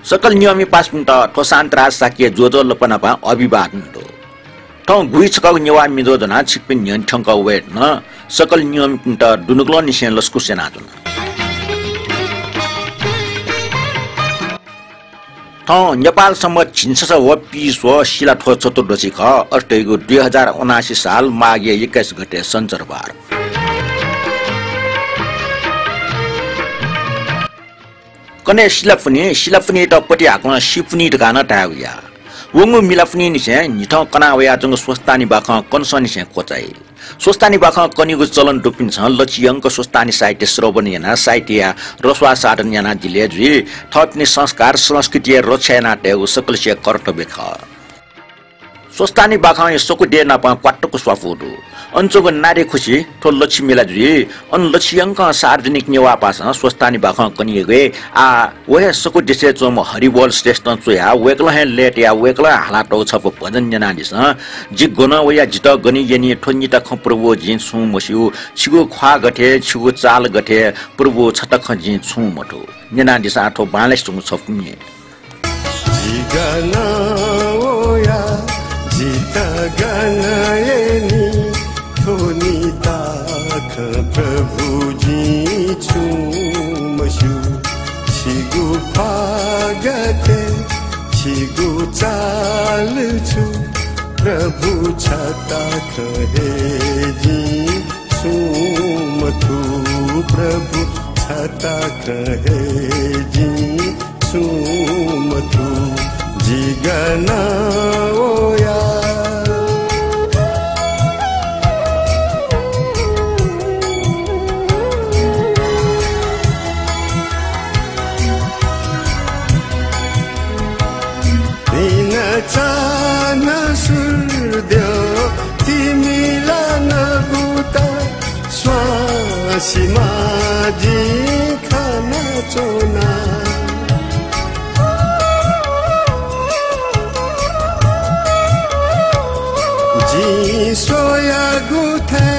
सकल नियमी pass minute ठोसान्तरा साकिए जोजो लपनापा अभिवादन दो ठौ गुइ छक नेवा मिदो जना छिकपिन नियन ठंक वेट न सकल नियम मिनट दुनुग्लो निसेन लस्कु सेना जुन ठौ नेपाल सम्म छिन्सस व पिसो शिला ठो चतुर्दशी ख अष्टैगु 2079 साल माघे 21 गते सञ्चरबार कने शिलाफुनी टपटी हाक्न सिफुनी ढकान टाउया वंगु मिलाफुनी निसे निठौ कना वया जंग स्वस्तानी बाख कन्सनी से कोचाइ स्वस्तानी बाख कनिगु चलन टुपिन छ लची अंक स्वस्तानी साहित्य श्रवण याना साहित्य रसवा साधन याना जिले जि थपनी संस्कार संस्कृति रक्षाना टेउ सकलसे कर्तव्य ख स्वस्तानी बाख यसको दे नापा क्वाटको स्वाफुदु अञ्चोको नारे खुशी ठो लक्ष्मीला जुई अन लक्ष्यंक सार्वजनिक नेवा पास स्वस्तानी बाख कनिगे आ वहे सको देशे चोम हरिबोल श्रेष्ठ चोया वेकल हे लेट या वेकल हालाटो छप भजन जना दिस जि गुण वया जित गनि यनि ठोनिता ख प्रभु जिन सु मस्यु छिगु ख्वा गथे छिगु चाल गथे प्रभु छटख जिन छु मठो जना दिस आठो बाले सु छपनि जिगना ओया जिता गनायनी ठोनिता ख प्रभु जी छु मस्यु छिगु फागते छिगु चाल छु प्रभु छता खहे जी छु मथु प्रभु छता खहे जी छु मथु जिगना ओया चाना सूर्य तिमीला नगुता स्वासीमा जी खाना चोना जी सोया गुथे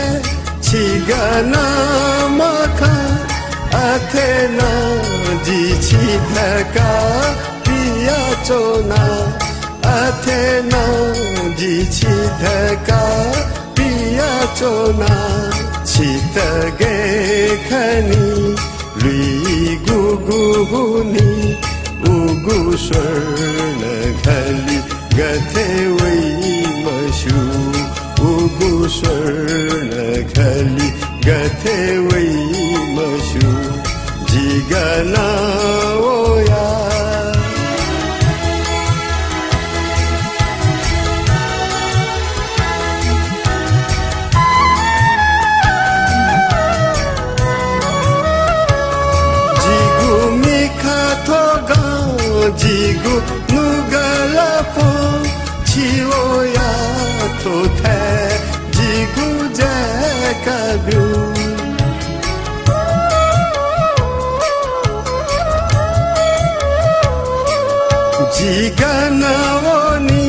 छिगना मखा अथेना जी छिधका पिया चोना अथेना जी छिधका पिया चोना छित गे खनी लुई गुगु हुनी उगु स्वर्ण घली गथे वै मशु उगु स्वर्ण घली गथे वै मशु जिगना ओया जिगु नुगलपो छिओया थोथे जिगु जकब्यु जिगनवनी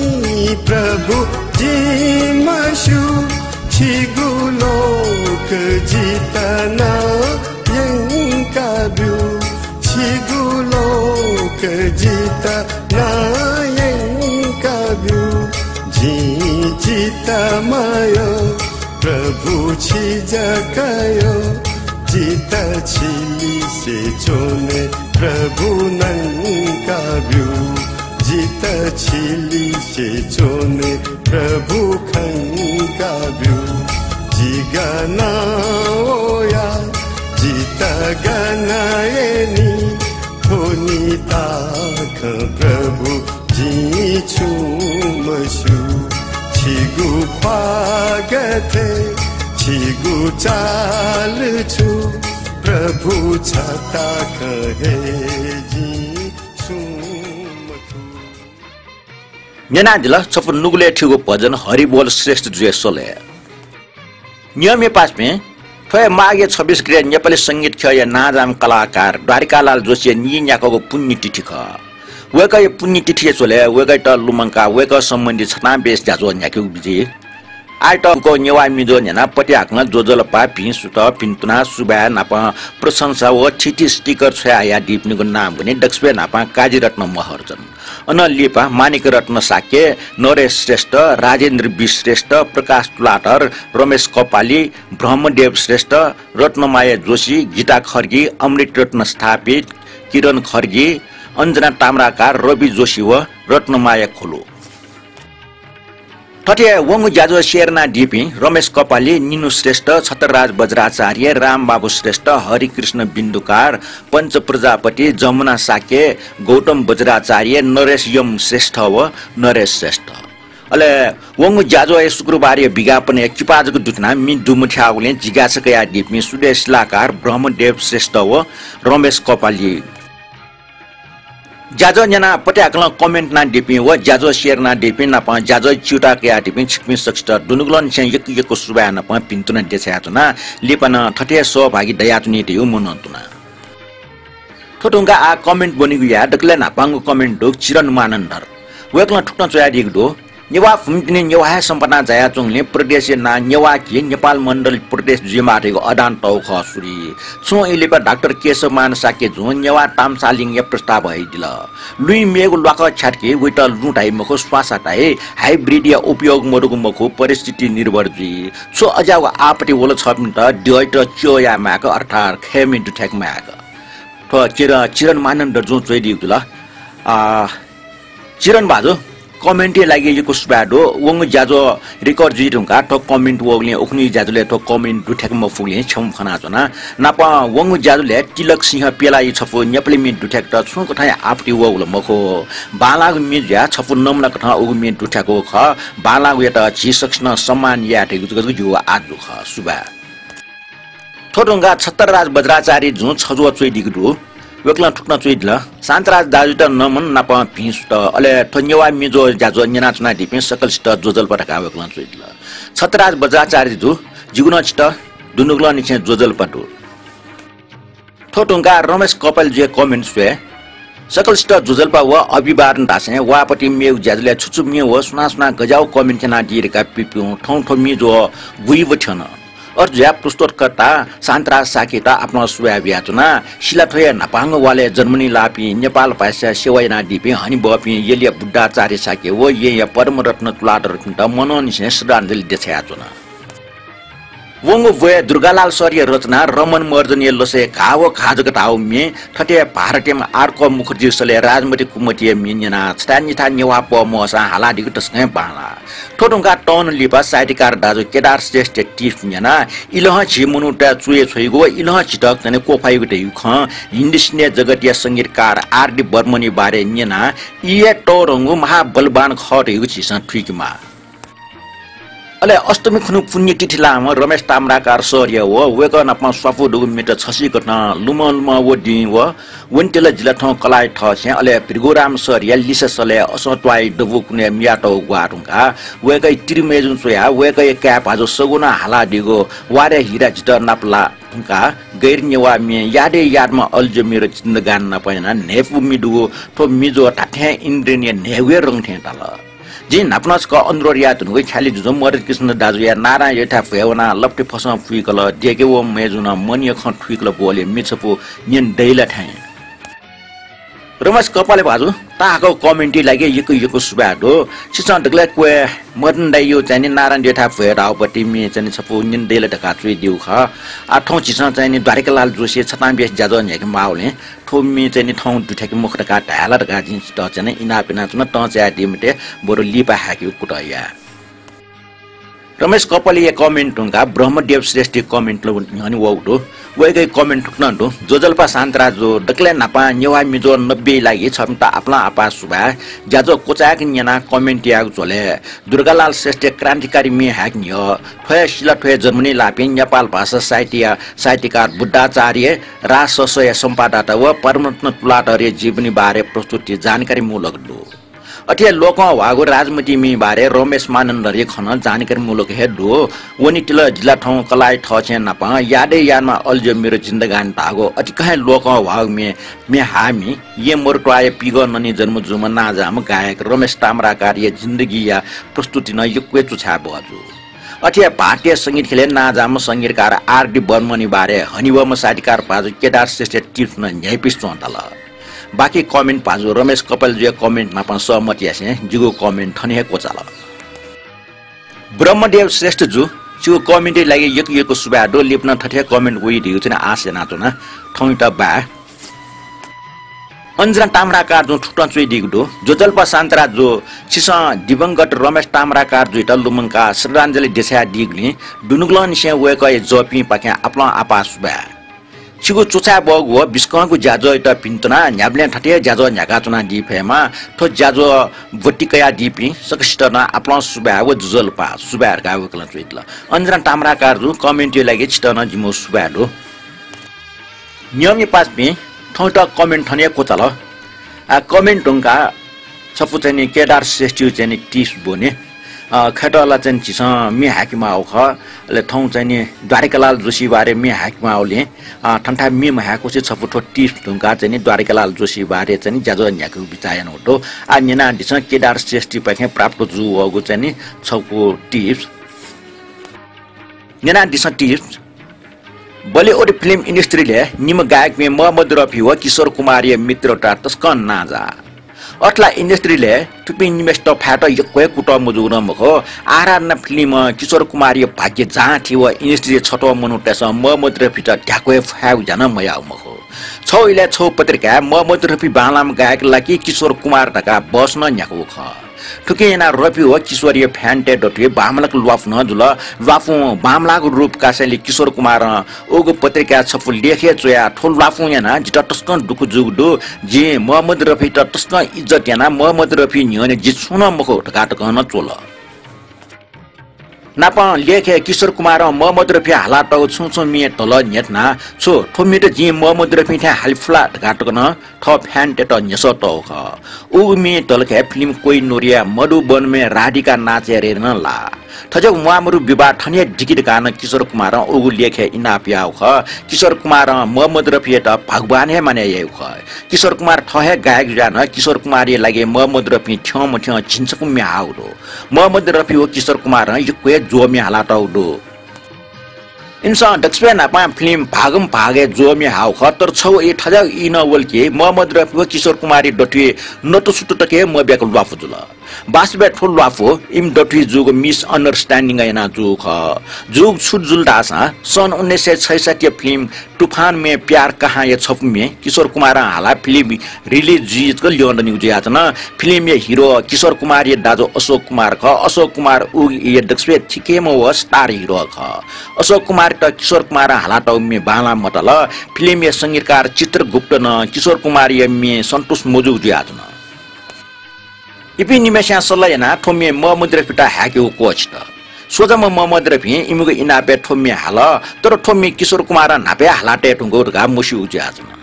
प्रभु जिमशु छिगु लोक जितना यंकब्यु छिगु लोक जिता नायं कब्यु जी जिता मायो प्रभु छि जकयो जिता छिली से चोने प्रभु नंग कब्यु जिता छिली से चोने प्रभु खंग कब्यु जिगना ओया जिता गनायनी ठोनिता ख प्रभु जी छु मशु छिगु फागते छिगु चाल छु प्रभु छता खहे जी छु मथु नेना जिल्ला सफल नुगले ठिगु भजन हरिबोल श्रेष्ठ जुएसोले नियमे पासमे थोय माघे 26 गते नेपाली संगीत खय नाजाम कलाकार द्वारिकालाल जोशी नियाको पुण्यतिथि ख वेकै पुण्यतिथि सोले वेकै त लुमंका वेक सम्बन्धी छना बेस जाजो न्याक्यु बिजे आइटको नेवा मिदो न्याना पटियाक्न जोजलपा भिसुत पिन्तुना सुबा नापा प्रशंसा व छिटी स्टिकर छया डिप्नीको नाम पनि दक्षबे नापा काजीरत्न महर्जन अन लिपा मानिक रत्न साक्य नरेश श्रेष्ठ राजेन्द्र बि श्रेष्ठ प्रकाश तुलाटर रमेश कपाली ब्रह्मदेव श्रेष्ठ रत्नमाया जोशी गीता खर्गी अमृत रत्न स्थापित किरण खर्गी अञ्जना ताम्राकार रवि जोशी व रत्नमाया खोलो ठटे वंगु ज्याजो शेरना डिपी रमेश कपाली निनु श्रेष्ठ छत्रराज बज्राचार्य रामबाबु श्रेष्ठ हरिकृष्ण बिन्दुकार पंच प्रजापति जमुना साके गौतम बज्राचार्य नरेश यम श्रेष्ठ व नरेश श्रेष्ठ अले वंगु ज्याजो शुक्रबार विज्ञापन किपाजको दुतना मि दुमुठ्याउले जिगासकया डिपी सुदेश लाकार ब्रह्मदेव श्रेष्ठ व रमेश कपाली ज्याजो जना पट्याकल कमेन्ट ना डिपी व ज्याजो शेयर ना डिपी ना प ज्याजो चुटा के डिपी छिकमी सक्स्ट दुनुगलन छ यको सुबा ना प पिन्तुना देछयातुना लिपन ठटे सहभागी दयातुनी दिउ मनन्तुना ठोटुङका आ कमेन्ट बनिगु या दकले ना पांगु कमेन्ट दो चिरन मानन्दर वेकला ठुक्न चया दिगदो नेवा फुम्तिने नेवा सम्पना जया चोङले प्रदेश ना नेवा कि नेपाल मण्डल प्रदेश जिमाटेको अदान तौ खसुरी सो इलेपा डाक्टर केशव मान साके जो नेवा तामसालिङ या प्रस्ताव हैदिल लुई मेगु लक छाटके विट लुटाइ मखो स्वासाटाइ हाइब्रिड या उपयोग मरुगु मखो परिस्थिति निर्भर जी सो अजाउ आपति वल छमिन्ट ड्यट चोया माक अर्थात खेमिन टु ठेक माक तो चिरन मानन्द जो चोइदि गुला चिरन बाजो कमेन्ट लागि यो कुसबाडो वंग ज्याजो रेकर्ड जिरुङका त कमेन्ट वगले उखनी ज्याजोले त कमेन्ट दुठेक मफुले छम खना जना नापा वंग ज्याजोले तिलक सिंह पेलाई छफो नेपाली मिट दुठेक त छु कथा आपटी वगल मखो बालाग मि ज्या छफो नमला कथा उग मिट दुठेको ख बालाग यता जिसक्सन सम्मान याटे गुजगु जो आजु ख सुबा थोडुङगा छत्रराज बज्राचार्य जु छजो चोइदिगु वेक्ला ठुक्न चोइदला शान्तराज दाजु त नमन नाप भिस त अले थन्यवा मिजो ज्याजो न्यानाचना दिपे सकल स्ट जोजल पटका वेक्ला चोइदला छत्रराज बज्राचार्य जु जिगुन स्ट दुनुगला निचे जोजल पटु थोटुङका रमेश कपाल जे कमेन्ट छे सकल स्ट जोजलपा व अभिवादन दासे वापटी मेउ ज्याजले छुचु मे व सुना गजाउ कमेन्ट जना दिरेका पिप्यु ठौ ठौ मिजो गुइ वठन और ज्या पुस्तकर्ता शान्तराज साकेता आफ्नो सुयाबियातुना शिलाथय नपाङ वाले जर्मनी लापी नेपाल पास्या सेवाइना दिपे हनि बपी येलिया बुड्ढाचार्य साके व ये परमरत्न तुलाटर किन्त मनोनिसे श्रद्धाञ्जली देछयातुना वंगु वे दुर्गालाल सर्य रचना रमन मर्जनीय लसे खाव खाजक ताउ मे ठटे भारतेम आर्को मुखर्जी सले राजमती कुमती मिन्यना स्थानी था नेवा प मसा हाला दिगु तस्कै बाला ठोटुङका टन लिपा साहित्यकार दाजु केदार श्रेष्ठ टिफ न्याना इलह छि मुनुटा चुए छोइगो इलह छिटक तने कोफाइगु द युख हिन्दिस्ने जगतिया संगीतकार आरडी बर्मनी बारे न्याना इए टोरंगु महाबलवान खट युग छिसा ठिकमा अले अष्टमी खुनु पुण्यतिथि लाम रमेश ताम्राकार सर्य व वेकन अपना स्वाफु दुगु मिट छसी कटना लुमलम व दि व वन्टेल जिल्ला ठ कलाइ ठ छ अले प्रिगोराम सर्य लिससले असत्वाइ दबु कुने मियाटो ग्वारुङका वेकै तिरमेजुन सोया वेकै क्याप आजो सगुना हाला दिगो वारे हिरा जित नापला का गैर नेवा मे यादे यादमा अल्ज मेरो जिन्दगान नपैना नेफु मिडुगो थो मिजो टाथे इन्द्रिय नेवे रङ थे ताल जी नापनस का अनुरोया तुनुगै खाली जुजम मरे कृष्ण दाजु या नारा यथा फेवना लप्टे फसम फुइकल देके व मेजुना मनिय ख ठुइकल बोले मिछपो निन दैला थाय रमेश कपाले बाजु ताको कमेन्टी लागि यको सुबाडो छिसन दगले क्वे मदन दाइयो चाहिँ नारायण यथा फेरापटी मे चाहिँ छपो निन दैला ढका चुइ दिउ ख आठौं छिसन चाहिँ द्वारिकालाल जोशी छताम बेस जाजो नेक माउले थोमी चाहिँ ठौं दुठेक मुखटका ढाला ढका जिन्स त चाहिँ इनापिना चुन त च्या दिमटे बरु लिपा हाक्यो कुटया रमेश कपाले कमेन्ट हुँका ब्रह्मदेव श्रेष्ठ कमेन्ट अनि वौडो वेगै कमेन्ट ठुक्नडो जोजलपा शान्तराज जो डक्ले नापा नेवा मिजो 90 लागि छमता आपला आपा सुबा ज्याजो कोचाक न्याना कमेन्ट याग झोले दुर्गालाल श्रेष्ठ क्रान्तिकारी मे हाक नियो थय शिला थय जर्मनी लापे नेपाल भाषा साहित्यकार बुड्ढाचार्य राससय सम्पादक व परमरत्न तुलाटरे जीवनी बारे प्रस्तुति जानकारी मूलक दो अठे लोक वागो राजमती मी बारे रमेश मानन्दरे खन जानकारी मूलक हेडो वनी तिल जिल्ला ठौ कलाइ ठ छ नपा यादे यादमा अल्ज मेरो जिन्दगान तागो अति कहे लोक वाग मे हामी ये मोरटवाय पिग ननी जन्म जुम नाजाम गायक रमेश ताम्राकार ये जिन्दगी या प्रस्तुति न यो क्वेचु छा बजु अठिया भारतीय संगीत खेले नाजाम संगीतकार आर.डी. बर्मनी बारे हनिवम साहित्यकार पाजु केदार श्रेष्ठ टिप्स न न्यायपिस चोंतल बाकी कमेन्ट पाजु रमेश कपाल जो कमेन्ट मा पण सहमति आसे जुगो कमेन्ट ठने कोचाल ब्रह्मदेव श्रेष्ठ जु जुगो कमेन्ट लागि यको सुबा डो लिप्न ठठे कमेन्ट उइ दिउ छैन आसे नाचोना ठौइट बा अंजना ताम्राकार जो ठुटन चुइ दिगदो जो जल्पा शान्तरा जो छिस दिवंगत रमेश ताम्राकार जुइट लुमंका श्रद्धाञ्जली देशा दिगले दुनुगलन से वेक जपि पाके अपना आपास बा छिगो चोचा बग हो बिस्कको जाजो इट पिन्तना न्याब्ले ठटे जाजो न्यागा चुना दिफेमा थो जाजो वटिकया दिपि सकष्टना अपना सुबा व जल्पा सुबार गाव कला चुइतला अंजना ताम्राकार जो कमेन्ट लागि छिटन जिमो सुबाडो नियमि पासपि ठौटा कमेन्ट ठने कोचाल आ कमेन्ट ढुङ्गा सफु चाहिँ केदार श्रेष्ठ चाहिँ टिस बोने खटला चाहिँ छिस मि हाकिमा आउ खले ठौ चाहिँ द्वारिकालाल जोशी बारे मि हाकिमा आउले ठन्ठा मि महाको चाहिँ सफु टिस ढुङ्गा चाहिँ द्वारिकालाल जोशी बारे चाहिँ जाजो न्याको बिचायन होटो आ निना दिस केदार श्रेष्ठ पाखे प्राप्त जु वगु चाहिँ छको टिप्स निना दिस टिप्स बॉलीवुड फिल्म इंडस्ट्रीले निम गायक में मोहम्मद रफी व किशोर कुमार ये मित्रता तस्कन नाजा अट्ला इंडस्ट्रीले थुपि निमेस्ट फाट यक्वे कुट मुजुन मखो आरान फिल्म किशोर कुमार ये भाग्य जहाँ थी व इंडस्ट्री छटो मनुटेस मोहम्मद रफी त ढ्याक्वे फाउ जन मया मखो छौ इले छौ पत्रिका मोहम्मद रफी बालाम गायक लागि किशोर कुमार ढका बस्न न्याको ख ठुकेना रफी हो किशोरीय फ्यान्टे डटे बामलाक लुवाफ न जुल लुवाफु बामलाको रूप कासेले किशोर कुमार ओगो पत्रिका छफु लेखे चोया ठोल लुवाफु याना जिट टस्कन दुखु जुगदो जे मोहम्मद रफी त टस्कन इज्जत याना मोहम्मद रफी न्यने जित्सुन मखो ढकाट गर्न चोल नापा लेखे किशोर कुमार मोहम्मद रफी हालात छु मिए तल नेटना छो ठोमिट जी मोहम्मद रफी था हालफ्ला घाटकन ठ फ्यान्टे त नेस त ख उ मि तल के फिल्म कोई नोरिया मधुबन में राधिका नाचे रे न ला थजक मुआमरु विवाह ठने डिकिट गान किशोर कुमार उगु लेखे इनापिया ख किशोर कुमार मोहम्मद रफी त भगवान हे माने ये ख किशोर कुमार ठहे गायक जान किशोर कुमार लागे मोहम्मद रफी ठम ठम छिन्सकु म्याउरो मोहम्मद रफी हो किशोर कुमार यो क्वे जोमी हालाटौडो इंसान दक्षिण नापा फिल्म भागम भागे जोमी हाउ खतर छौ ए ठजा इन वलके मोहम्मद रफी किशोर कुमारी डटी नतो सुटटके मब्याको लुवाफु जुल बासबे ठोल लुवाफु इम डटी जुग मिस अंडरस्टैंडिंग याना जुग जुग छुट जुल दासा सन 1966 फिल्म तूफान में प्यार कहाँ ये छप में किशोर कुमार हाला फिल्म रिलीज जीत को लियोन न्यूज यातना फिल्म ये हीरो किशोर कुमार ये दाजो अशोक कुमार ख अशोक कुमार उ ये दक्षिण ठिके म व स्टार हीरो ख अशोक कुमार त किशोर कुमार हाला त में बाला मतल फिल्म ये संगीतकार चित्रगुप्त न किशोर कुमार ये में संतोष मोजुग यातना इपि निमेशा सल्लायना ठोमे मोहम्मद रफी ता हाक्यो कोच त सोजम मोहम्मद रफी इमुगो इनापे ठोमे हाल तर ठोमे किशोर कुमार नापे हालाटे ठुंगो गा मुसी उज्याजना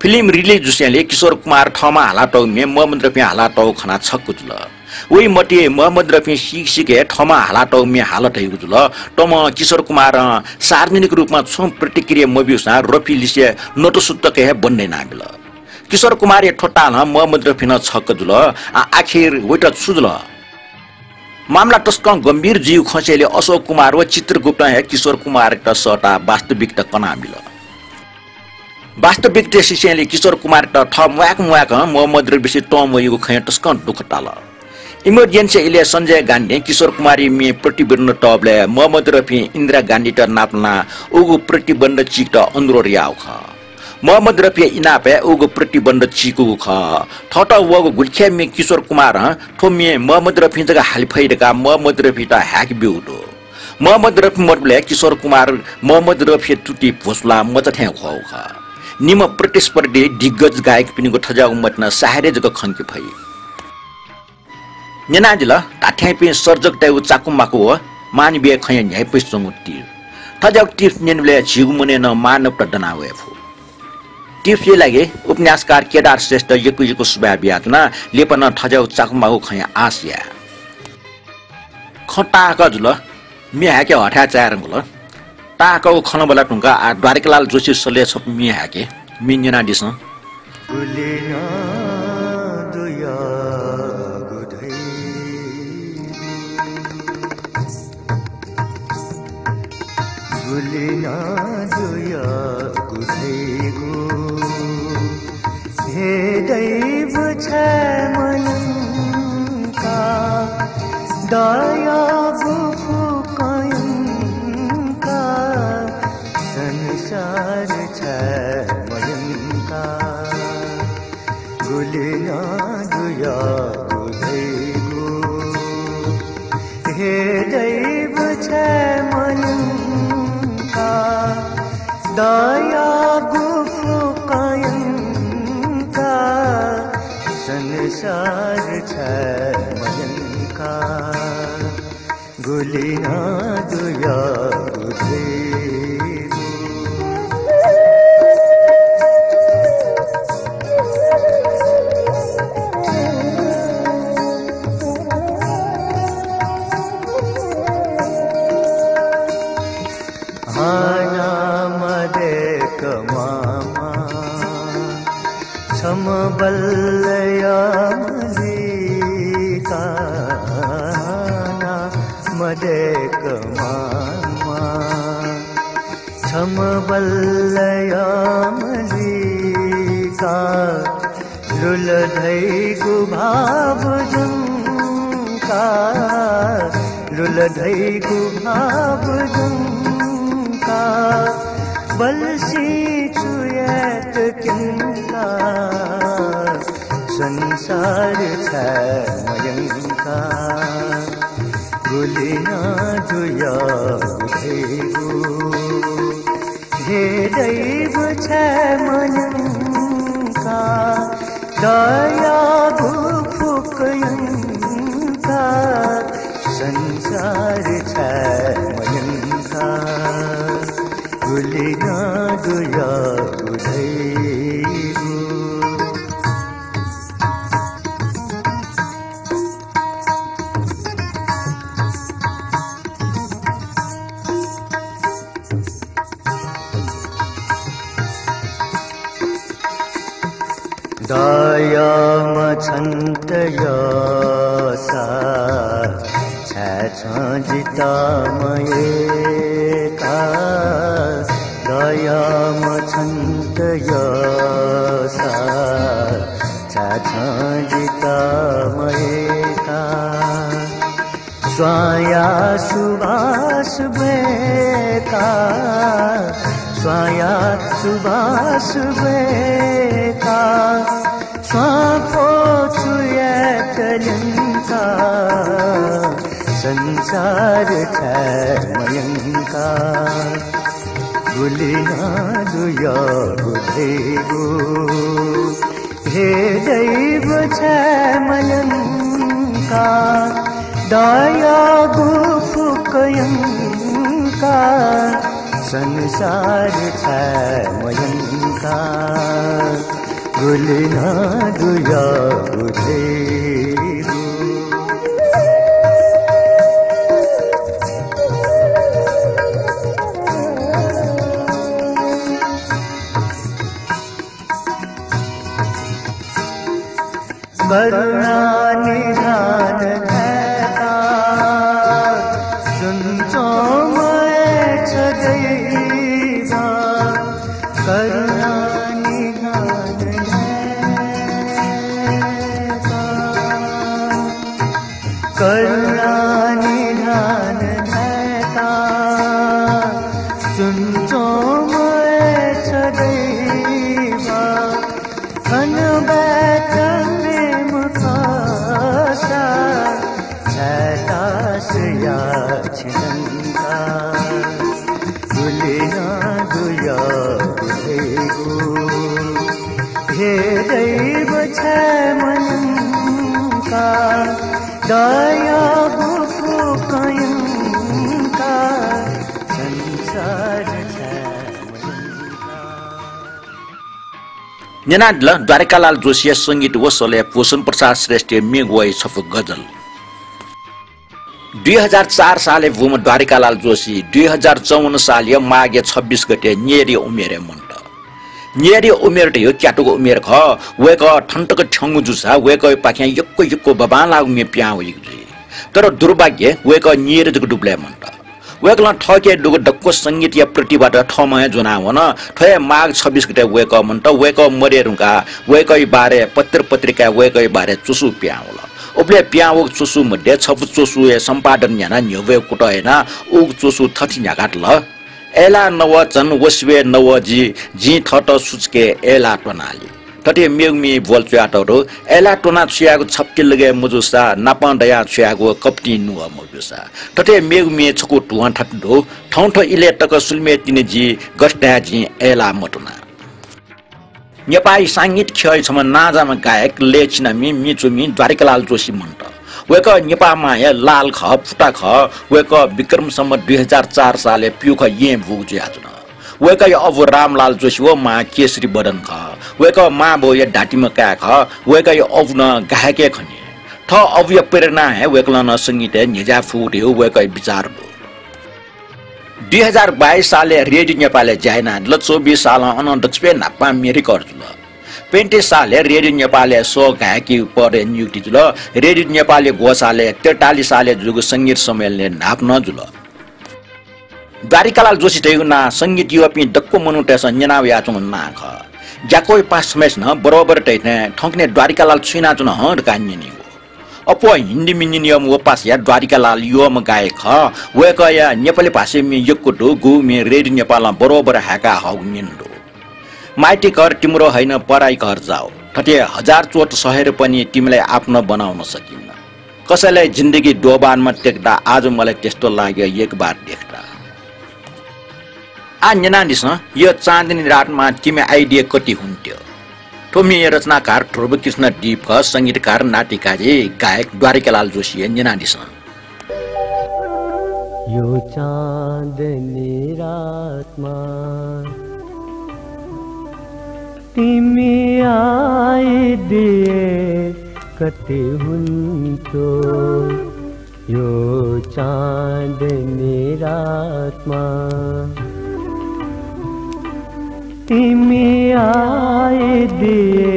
फिल्म रिलीज जुसेले किशोर कुमार ठमा हालाटौ मे मोहम्मद रफी हालाटौ खना छक्कु जुल ओइ मटी मोहम्मद रफी सिके ठमा हालाटौ मे हालटै जुल तम किशोर कुमार सार्वजनिक रूपमा छु प्रतिक्रिया मबिउसा रफी लिसे नोटसुत्तके बन्ने नाबिल किशोर कुमार ठोटा न मोहम्मद रफी न छक्क जुल आखिर वैट सुजुल मामला टस्क गंभीर जीव खसेले अशोक कुमार व चित्रगुप्त है किशोर कुमार त सटा वास्तविक त कनाबिल वास्तविक सिसेले किशोर कुमार त ठ मुआक मोहम्मद रफी टम वइको खय टस्क दुखटाल इमर्जेन्सी इले संजय गान्धी किशोर कुमारी मे प्रतिबन्ध टबले मोहम्मद रफी इंदिरा गान्धी त नापना उगु प्रतिबन्ध चिक त अनुरोरियाउ ख मोहम्मद रफी इनापे उगु प्रतिबन्ध चिकु ख ठट वगु गुल्खे मे किशोर कुमार ठोमे मोहम्मद रफी जगा हालिफैदका मोहम्मद रफी त ह्याक बिउडो मोहम्मद रफी मतले किशोर कुमार मोहम्मद रफी टुटी भोसला मचथे खौ ख निम प्रतिस्पर्धी दिग्गज गायक पिनिको ठजाउ मतन साहरे जग खन्के भई नेनाजिल ताठ्यापि सर्जक तै चाकुमाको हो मानवीय खय न्याय पैसंग ति ठजाउ टिप्स नेनले झिगुमुने न मानव प्रदना वेफु टिप्स ये लागे उपन्यासकार केदार श्रेष्ठ यकुको सुबाबी यातना लेपन ठजाउ चाकुमाको खय आसिया खटाका जुल मि हाके हठा चारंगुल ताको खनबला टुंका आ द्वारिकालाल जोशी सले सब मि हाके मिन्यना दिस गुलिना दुया गुधेगु हे दैव छ मनका दया बुफु कयंका संसार छ मयंका गुलिना दुया गुधेगु हे दैव छ मनका दया गुफु कयंका संसार छ मयंका गुलिना दुया गुधेगु बल्लया मलिका मदेक मामा छम बल्लया मलिका लुलधै गुभाव जंका लुलधै गुभाव जंका बलसी चुयत किंका संसार छ मयंका गुलिना दुया गुधेगु हे दैव छ मयंका दया गुफु कयंका संसार छ मयंका गुलिना दुया गुधेगु दया मछन्त यसा छ जिता मयेका दया मछन्त यसा छ जिता मयेका स्वाया सुभाष बेका स्वाया सुभाष बेका स्वाफो छुयत लिंका संसार छ मयंका गुलिना दुया गुधेगु हे दैव छ मयंका दया गुफु कयंका संसार छ मयंका गुलिना दुया गुधेगु करुणा निधान धैता सुनचो मैं छदैवा करुणा निधान धैता करुणा निधान धैता सुनचो मैं छदैवा खन बैठ छटासया छिलंका गुलिना दुया गुधेगु हे दैव छ मनंका दया गुफु कयंका संसार छ मयंका नेनाडल द्वारकालाल जोशी संगीत वसले पोषण प्रसाद श्रेष्ठ मेघवय छफ गजल 2004 साले भूम द्वारकालाल जोशी 2054 साल माघे 26 गते नेरी उमेरे मन्ट नेरी उमेर यो क्याटोको उमेर ख वेक ठन्टक ठंगु जुसा वेक पाख्या यक्को बबाला उमे प्या होइगु तर दुर्भाग्य वेक नेरी जक डुब्ले मन्ट वेकला ठके दुगो डक्को संगीत या प्रतिबाट ठमय जुना हुन ठय माघ 26 गते वेक मन्ट वेक मरेरुका वेकै बारे पत्रिका वेकै बारे चुसु प्याउल ओब्ले प्याउ चुसु मध्ये छप चुसु ए सम्पादन याना न्यवे कुटयना उग चुसु थथि न्यागाट ल एला नव जन वस्वे नव जी थट सुचके एला टनाली तटे मेगमी बोल च्याटरो एला टोना छ्यागो छप्के लगे मुजुसा नापन्दया छ्यागो कप्टी नुवा मुजुसा तटे मेगमी छको टुवा ठट्डो ठौठ इले टक सुलमे तिने जी गस्टा जी एला मटुना नेपाली संगीत खेल छम नाजामा गायक लेचिनामी मिचुमी द्वारिकालाल जोशी मन्ट वेक नेपालमा लाल ख फुटा ख वेक विक्रमसम्म 2004 साले प्युख ये भुग ज्याजुन वेक अब रामलाल जोशी हो मा केसरी बदन ख वेक मा बो ये ढाटीमा का ख वेक अब न गायके खने ठ अब ये प्रेरणा है वेकला न संगीत निजा फुट हो वेक विचार 2022 साले रेडियो नेपालले जायना ल 24 साल अन दक्षिण नापा मेरी कर्जुल 25 साले रेडियो नेपालले सो गायकी पर नियुक्ति जुल रेडियो नेपालले गोसाले 43 साले जुगु संगीत सम्मेलनले नाप नजुल द्वारिकालाल जोशी तेगुना संगीत युवपी दक्को मनुटेस न्यनाव याचुन नाख ज्याकोइ पास समेस न बरोबर तैने ठंकने द्वारिकालाल छुइना जुन हड कान्यनी हो अपो हिन्दी मिन्नी नियम वो पास या द्वारिकालाल युवम गायक वेक या नेपाली भाषा में यक्कुटो गु में रेडियो नेपालमा बरोबर हाका हौ निन्दो माइटी कर तिम्रो हैन पराई घर जाओ ठटे हजार चोट सहेर पनि तिमीलाई आफ्नो बनाउन सकिन्न कसैलाई जिन्दगी डोबानमा टेक्दा आज मलाई त्यस्तो लाग्यो एक बार देख्दा आ न्यनानिस यो चाँदनी रातमा तिमी आइडिया कति हुन्थ्यो ठोमी रचनाकार ध्रुव कृष्ण दीप संगीतकार नाटिकाजी गायक द्वारिकालाल जोशी न्यनानिस यो चाँदनी रातमा तिमी आइदिए कति हुन्थ्यो यो चाँदनी रातमा तिमी आइदिए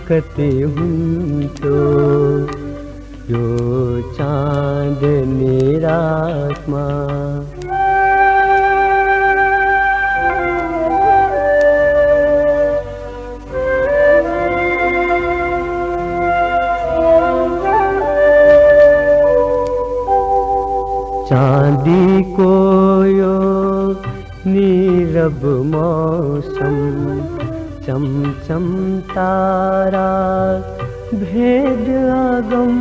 कति हुन्थ्यो यो चाँदनी रातमा चांदी को यो नीरव मौसम चमचम तारा भेद आगम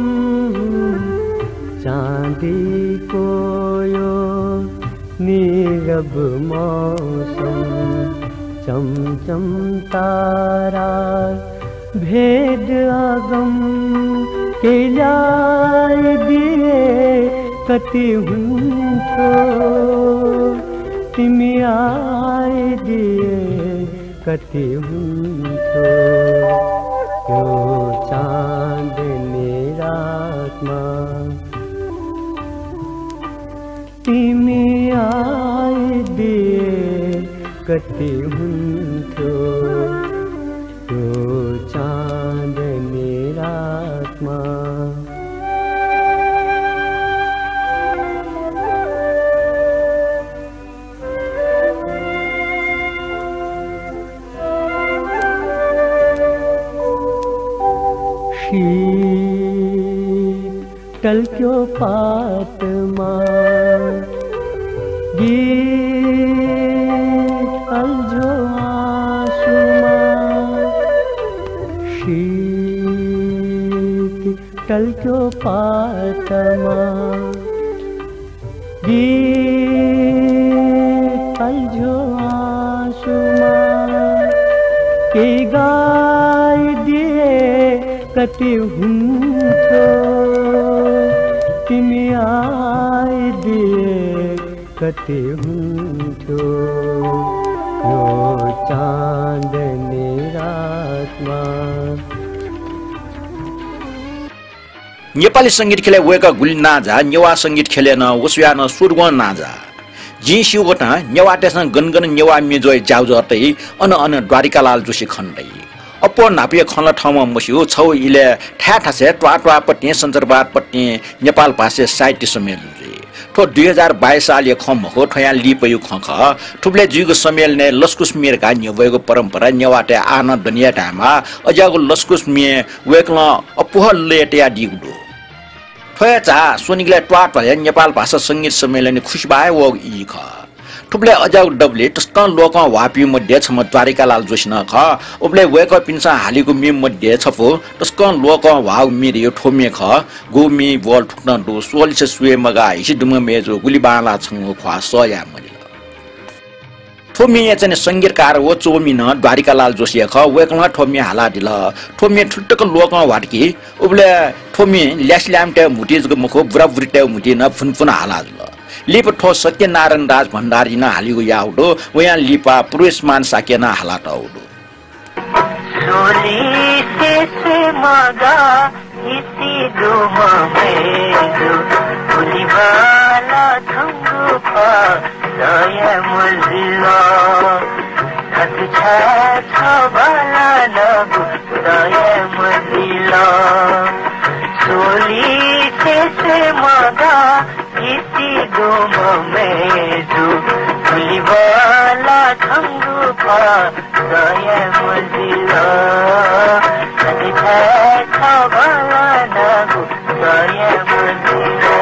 चांदी को यो नीरव मौसम चमचम तारा भेद आगम के ल्याए दिए कति हुन्थ्यो तिमी आइदिए कति हुन्थ्यो यो चाँदनी रातमा तिमी आइदिए कति हुन्थ्यो यो चाँदनी रातमा टल्क्यो पातमा गीत अल्झो आँसुमा शीत टल्क्यो पातमा गीत अल्झो आँसुमा के गाइदिए कति हुन्थ्यो तिमी आइदिए कति हुन्थ्यो यो चाँदनी रातमा नेपाली संगीत खेले वेका गुली नाजा नेवा संगीत खेले न उसया न सुरगन नाजा जी शिवगोटा नेवाटेसन गनगन नेवा मेजोय जाउजतै अन द्वारिकालाल जोशी खण्डै अपो नापिए खन ठाउँमा मस्यो छौ इले ठ्या ठासे ट्वा ट्वा पट्टी सञ्चारवाद पट्टी नेपाल भाषा साहित्य सम्मेलन ठो 2022 साल ये खम हो ठया लिपयु खख ठुप्ले जुगो समेल ने लस्कुस मेर का न्यवएको परम्परा न्यवाटे आन दुनिया टाइममा अजागो लस्कुस मे वेकला अपुहल लेट्या दिगदो ठया चा सोनिगले ट्वाट भए नेपाल भाषा संगीत सम्मेलन खुशबाय व इ ख ठुप्ले अजाग डबले तस्कन लोक वापी मध्ये छम द्वारिकालाल जोशी न ख उबले वेक पिन्सा हालिको मी मध्ये छफो तस्कन लोक वाउ मिरियो ठोमे ख गोमी बल ठुक्न दो सोलिस सुए मगा हिसि दुम मेजो गुलिबाला छंगो ख्वा सया मरि ठोमी चाहिँ संगीतकार हो चोमी न द्वारिकालाल जोशी ख वेकमा ठोमी हाला दिल ठोमी ठुटक लोक वाटकी उबले ठोमी ल्यासल्यामटे मुटिजको मुखो बुरा बुरिटे मुटि न फुनफुन हाला दिल लिप ठो सत्यनारायण राज भण्डारी न हालिगो याउडो वया लिपा पुरुषमान साकेना हाला टाउडो सोली से मगा इसी दुम मेजो पुलिबाला थंगु पा दया मुल्ला हत छा बाला लगु दया मुल्ला सोली से मगा इसी दुम मेजो पुलिबाला थंगु पा दया मुल्ला हत छा बाला लगु दया मुल्ला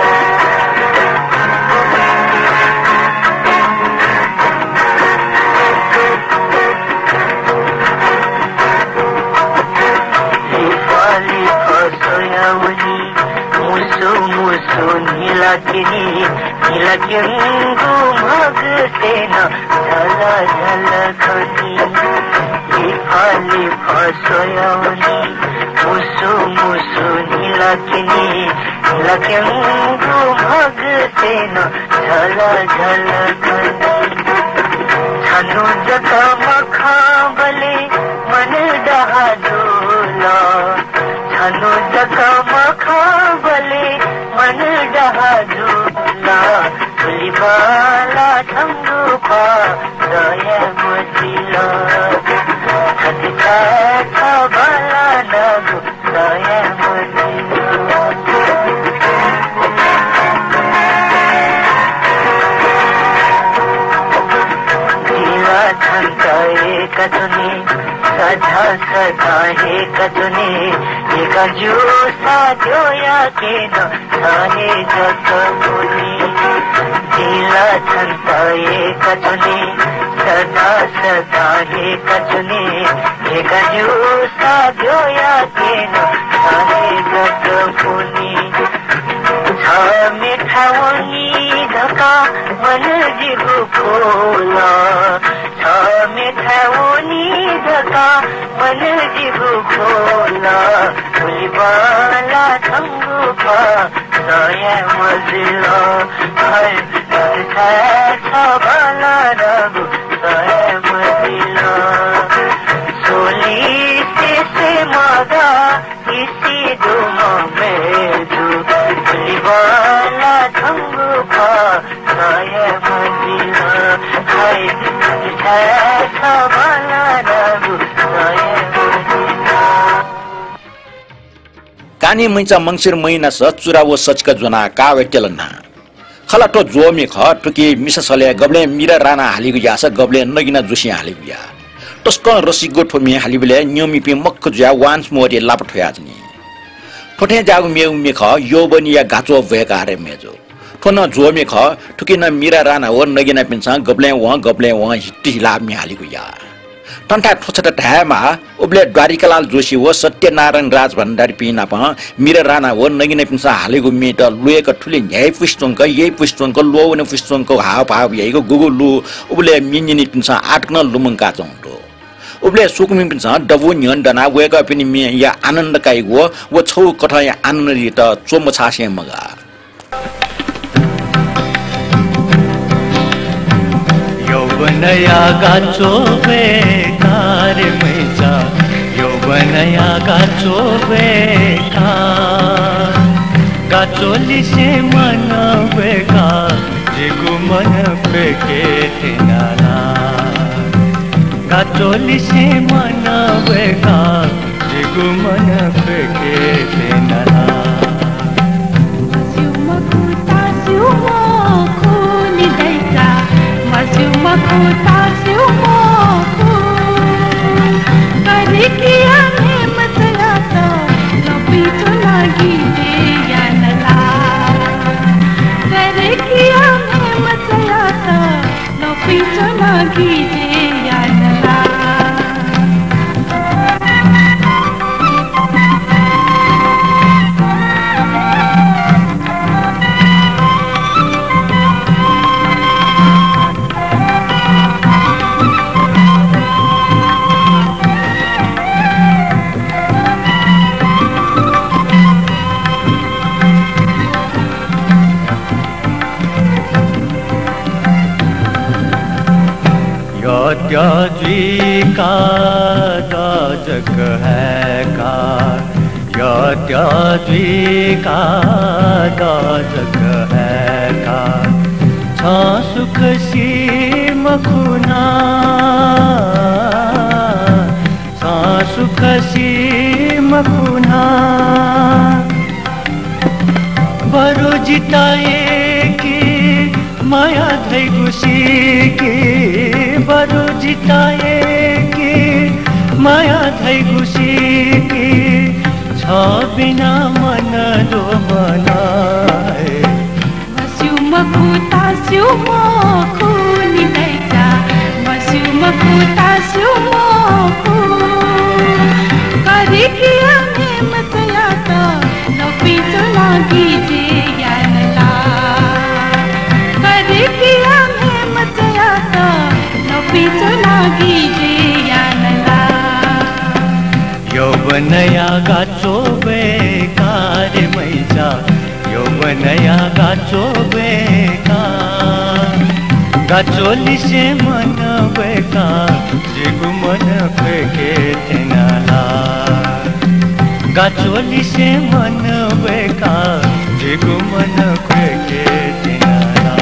निलकिंगु मगसेना झला झल खनी लिफाली फसोयवनी मुसु मुसु निलकिनी निलकिंगु मगसेना झला झल खनी छनु जत मखाबले मन डहा डोला छनु जत मखाबले मन डहा डोला पुलिबाला थंगु पा दया मुजिला हत छा बाला लगु दया मुजिला दिला थंकाए कतने सदा सदा हे कतने एक जूसा जोया के न साहे जत मुनि दिला थंकाए कतने सदा सदा हे कतने एक जूसा जोया के न साहे जत मुनि मिठावनी धका मन जिगु खोला मिठावनी धका मन जिगु खोला पुलिबाला थंगु पा दया मुल्ला हर छा बाला लगु दया मुल्ला सोली से मगा इसी दुम मेजो पुलिबाला थंगु पा दया मुल्ला हर छा बाला लगु दया मुल्ला कानी मैचा मंगसिर महिना स चुरा वो सचका जोना कावे टेलना खलाटो जोमी ख टुकी मिससले गब्ले मिरा राणा हालिगु यास गब्ले नगिना जोशी हालिगु या टस्कन रसिगो ठोमी हालिबले न्योमी पे मक्क जुया वान्स मोरे लाप ठयाजनी ठोठे जागु मेउ मेख योबनी या गाचो भएका रे मेजो ठोन जोमी ख टुकी न मिरा राणा व नगिना पिन्सा गब्ले व हिट्टी हिला मी हालिगु या टन्टा ठोछट ढामा उबले द्वारिकालाल जोशी व सत्यनारायण राज भण्डारी पिना प मिरा राणा व नगिने पिन्सा हालेगु मेट लुएक ठुले न्याय पुष्टंक यही पुष्टंक लोवन पुष्टंक हाव भाव यहीको गुगुलु उबले मिनिनि पिन्सा आटकन लुमंका चौटो उबले सुकुमि पिन्सा डबु न्यन डना वेक पिनि मे या आनन्द काइगो व छौ कठ या आनन्द त चोम छासे मगा यौवनया गाचो बेकार मैचा यौवनया गाचो बेकार गाचोली से मन बेकार जिगु मन बेके थिनाला गाचोली से मन बेकार जिगु मन बेके थिनाला सिउ मकुता सिउ मखुता सिउ मोखु करे किया नेमत याता लपी तो लागी दे यानला करे किया नेमत याता लपी तो लागी दे यानला त्याजी का जग है का या त्याजी का जग है का छा सुख सी मखुना छा सुख सी मखुना बरु जिताए की माया धै गुसी की बरु जिताए की माया धै गुसी की छ बिना मन दो बनाए मस्यु मखुता सिउ मोखु निदैजा मस्यु मखुता सिउ मोखु करे किया नेमत याता लपी तो लागी दे यानला करे किया नेमत याता लपी तो लागी दे यानला यौवनया गाचो बेकार मैजा यौवनया गाचो बेकार गाचोली से मन बेकार जिगु मन फेंके तेनाला गाचोली से मन बेकार जिगु मन फेंके तेनाला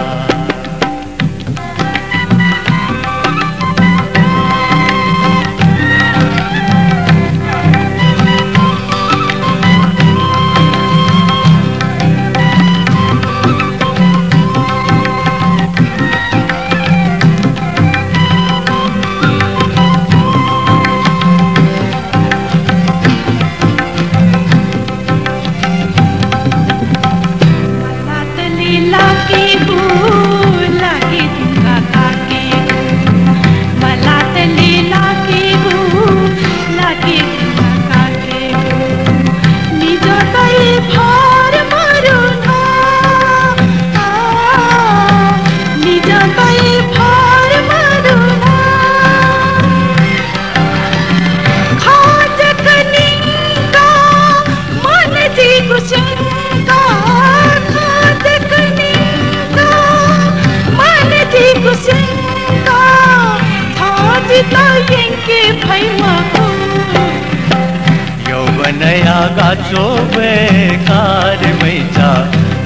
यौवनया गाचो बेकार मैजा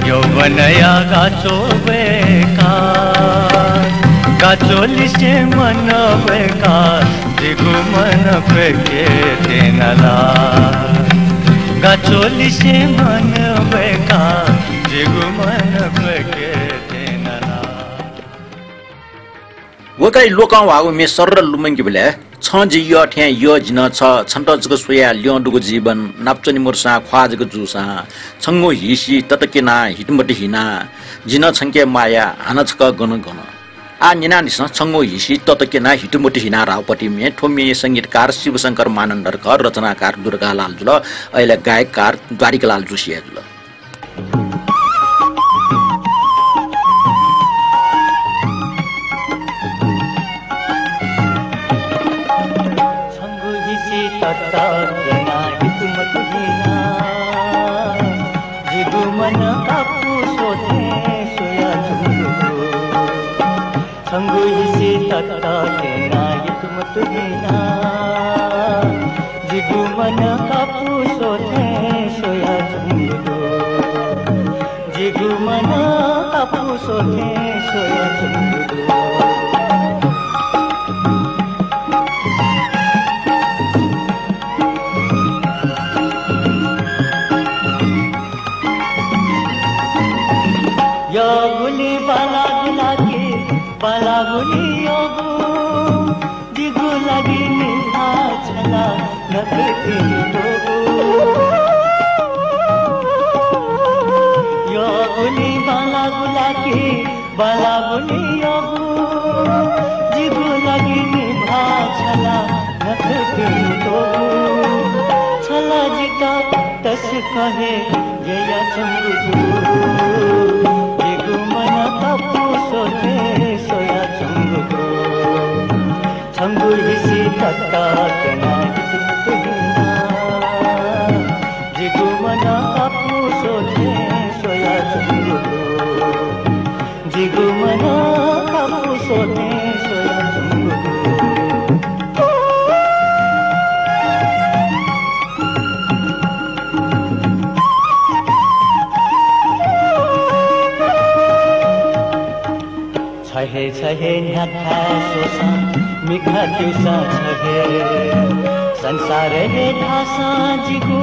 यौवनया गाचो बेकार गाचोली से मन बेकार जिगु मन फेंके तेनाला गाचोली से मन बेकार जिगु मन फेंके तेनाला वकाई लोकाउ वागु मे सर्र लुमंगी बेले छजी य ठ्या य जिन छ छन्त जग सोया ल्योंडुको जीवन नाप्चनी मोरसा ख्वाजको जुसा छंगो हिसी ततकेना हिटमटी हिना जिन छंके माया हानछक गन गन आ निना निस छंगो हिसी ततकेना हिटमटी हिना रावपटी मे ठोमी संगीतकार शिवशंकर मानन्दरक रचनाकार दुर्गालाल जुल अहिले गायककार द्वारिकालाल जोशी जुल बाला बलाबुलियोगु जिगु लागि निभा छला नफितिगु यो उनी बलाबुलाकी बलाबुलियोगु जिगु लागि निभा छला नफितिगु छला जिता तस कहे जया चंगु मना कापू सोते सोया चंगु चंगु हिसी तत्ता केना हितुना जिगु मना कापू सोते सोया चंगु जिगु मना कापू सोते सोया चंगु छहे छहे न्याथा सोसा मिखा त्युसा छहे संसार हे धासा जिगु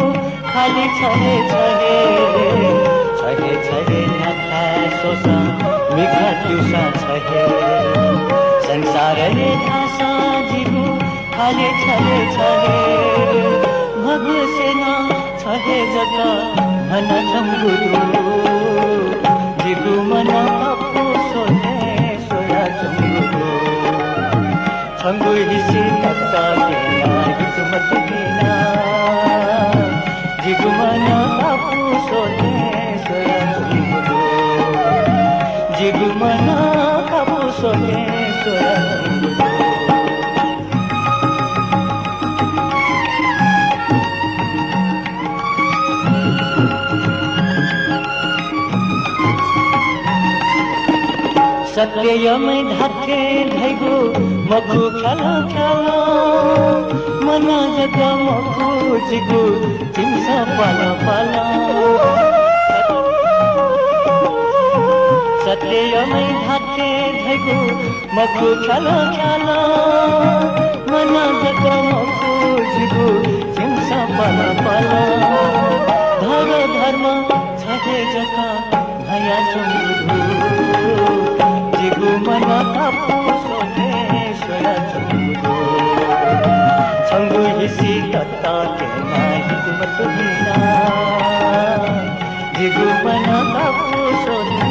खाली छहे छहे छहे छहे न्याथा सोसा मिखा त्युसा छहे संसार हे धासा जिगु खाली छहे छहे भगु सेना छहे जगा मन चंगुरु जिगु मना कापू सोते चंगु हिसी तत्ता केना हितुमतिना जिगु मना कापू सोते सोया चंगु जिगु मना कापू सोते सोया चंगु सत्यमै धाथे धैगु मखु खेलो खेलो मना जगा मखु जिगु तिमसा पाला पाला सत्यमै धाथे धैगु मखु खेलो खेलो मना जगा मखु जिगु तिमसा पाला पाला धर धर्म छहे जगा भया चंगु जिगु मना कापू सोते सोया चंगु चंगु हिसी तत्ता केना हितुमतिना जिगु मना कापू सोते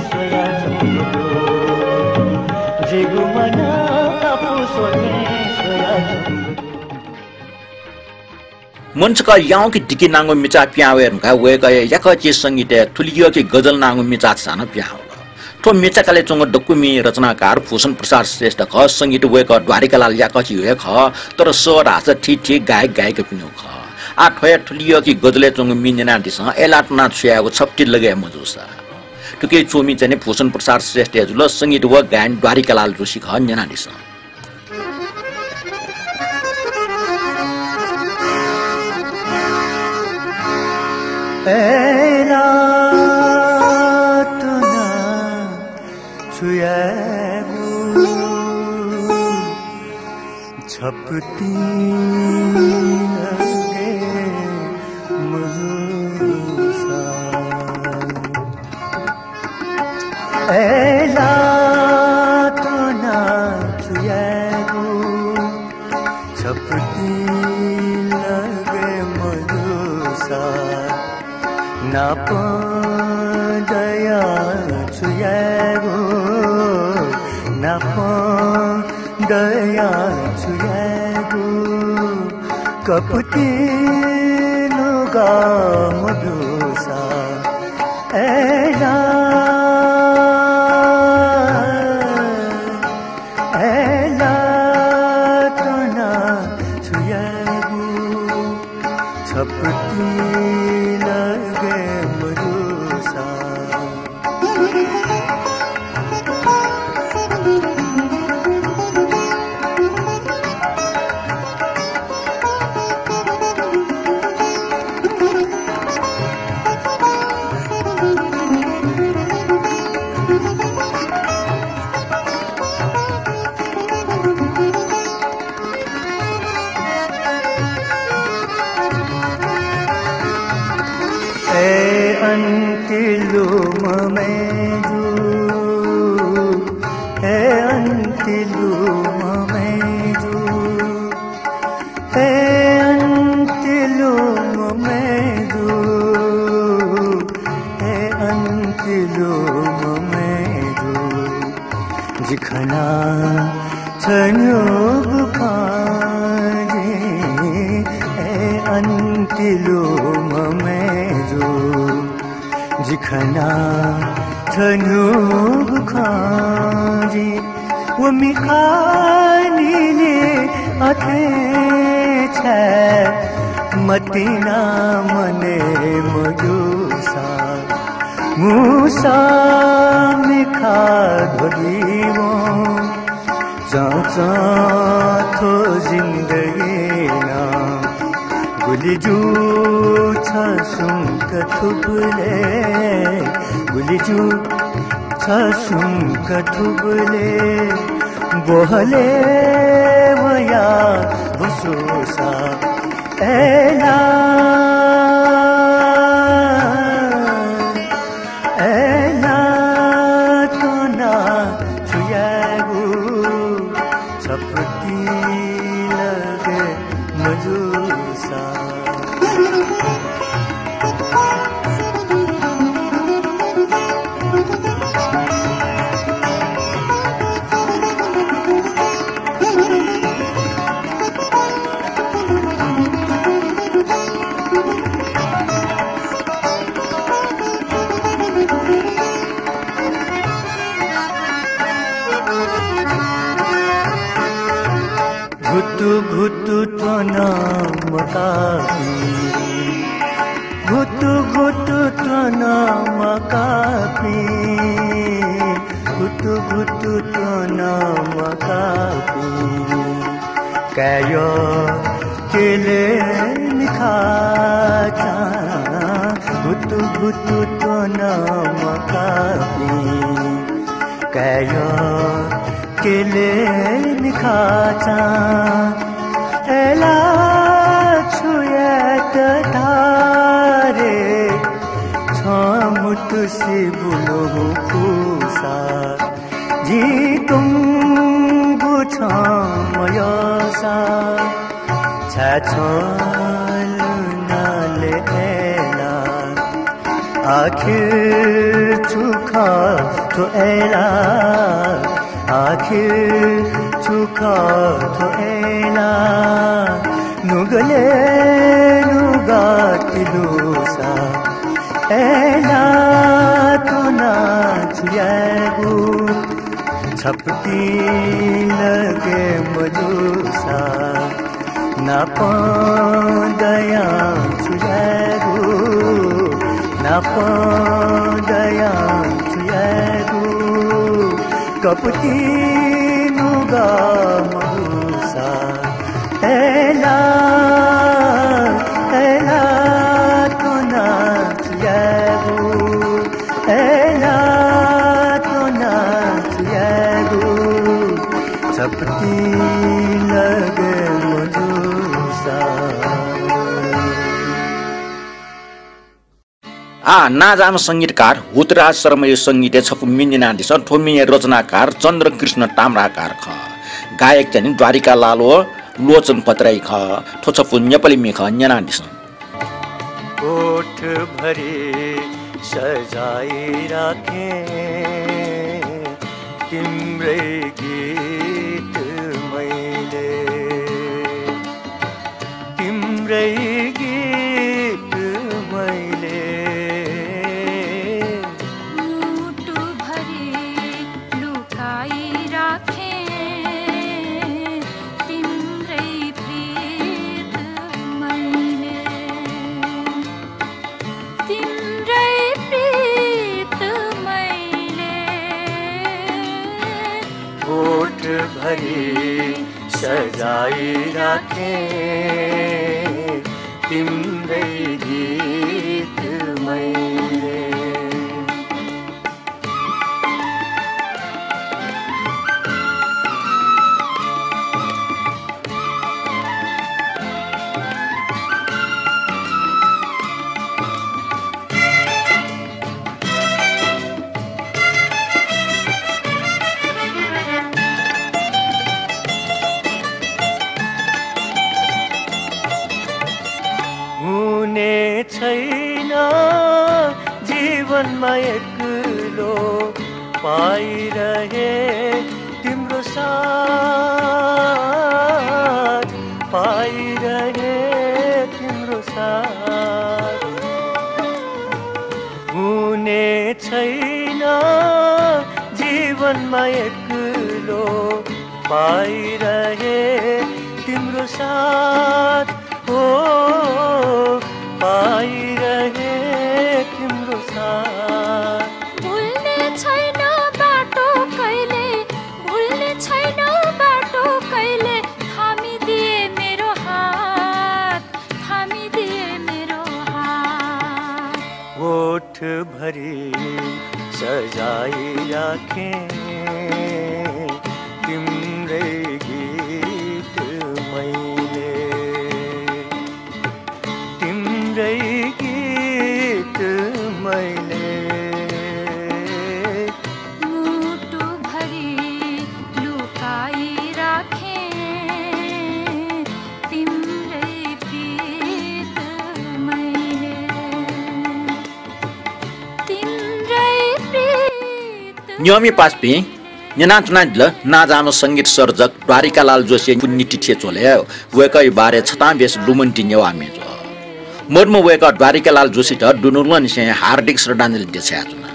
सोया चंगु जिगु मना कापू सोते सोया चंगु मंचका याओ की टिकी नांगो मिचा प्यावे का वे का याका चे संगीत तुलियो की गजल नांगो मिचा साना प्याव तो मिचाकाले चंग डकुमी रचनाकार भूषण प्रसाद श्रेष्ठ ख संगीत वेक द्वारिकालाल याकची वे ख तर स्वर हास ठीक ठीक गायक गायक पिनु ख आ ठय ठुलियो की गजले चंग मिनेना दिस एलाटना छयाको छप्टी लगे मजुसा टुके चोमी चाहिँ भूषण प्रसाद श्रेष्ठ जुल संगीत व गायन द्वारिकालाल जोशी ख न्याना दिस छपती लगे मजुसा ऐला तो ना छुएगो छपती लगे मजुसा ना दया छुएगो ना दया छुएगो कपटी नुगा मधुसा ऐला ऐला तो ना छुएगो छपटी लगे मधुसा अंतिलुम में जो है धनु खाजी वो मिखानीले अथे छे मतीना मने मजुसा मुसा मिखा धोलीवो जाचा थो जिंदगी ना गुलिजू छसुम कथुबले गुलिजू छसुम कथुबले बोहले वया भुसोसा एला एला तो ना छुयागु छपती लगे मजुसा घुटु घुटु तो नाम काफी घुटु घुटु तो नाम काफी घुटु घुटु तो नाम काफी कायो केले निखाचा घुटु घुटु तो नाम काफी कायो केले निखाचा एला छुयत धारे छमुत से बुलो कुसा जी तुम गुछा मयसा छछल नाले एला आखिर चुखा तो एला आखिर चुका तो एला नुगले नुगातिलुसा एला तो नाचुयागु छपती लगे मजुसा नापदया चुयागु नापदया चुयागु कपटी नुगा महुसा एला एला तो नाचुयागु एला तो नाचुयागु छपटी लगे मजुसा नाजाम संगीतकार हुतराज शर्मा यो संगीत छपु मिन्दिना दिस थोमिने रचनाकार चन्द्रकृष्ण ताम्राकार ख गायक चाहिँ द्वारिका लालो लोचन पत्राई ख थोछपु नेपाली मेख न्याना दिस ओठ भरे सजाई राखे तिम्रै गीत मैले तिम्रै गीत मैले भरे सजाई राखे तिम्रै गीत मैले छैन जीवनमा एक्लो पाइरहे तिम्रो साथ पाइरहे तिम्रो साथ हुने छैन जीवनमा एक्लो पाइरहे तिम्रो साथ हो पाइरहे तिम्रो साथ भुल्ने छैन बाटो कहिले भुल्ने छैन बाटो कहिले थामिदिए मेरो हात थामिदिए मेरो हात ओठ भरी सजाई राखे तिम्रै गीत मैले तिम्रै गीत मैले मुटु भरी लुकाई राखे तिम्रै प्रीत मैले तिम्रै प्रीत न्यमी पास्पी नेनाचुना दिल नाजानो संगीत सर्जक द्वारिकालाल जोशी पुन्निटी थिए चोले वेकै बारे छता बेस लुमन्टी नेवा मेजो मोडमो वेका द्वारिकालाल जोशी त दुनुलन से हार्दिक श्रद्धाञ्जली देछ्या जुना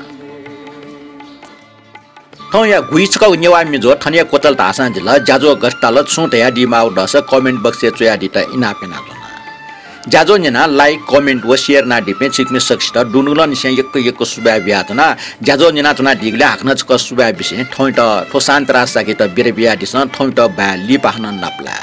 थौ या गुइचका नेवा मेजो थनिया कोतल तासा दिल जाजो गस्ताल सुटया दिमाउ दस कमेन्ट बक्स चोया दिता इनापेना जुना जाजो नेना लाइक कमेन्ट व शेयर ना दिपे चिकमे सक्सित दुनुलन से एक सुबा ब्यातना जाजो नेना तना दिगले हाक्न चक सुबा बिसे थौइ त थो शान्त रासा के त बेरे बिया दिस थौइ त बा लि पाहन नप्ला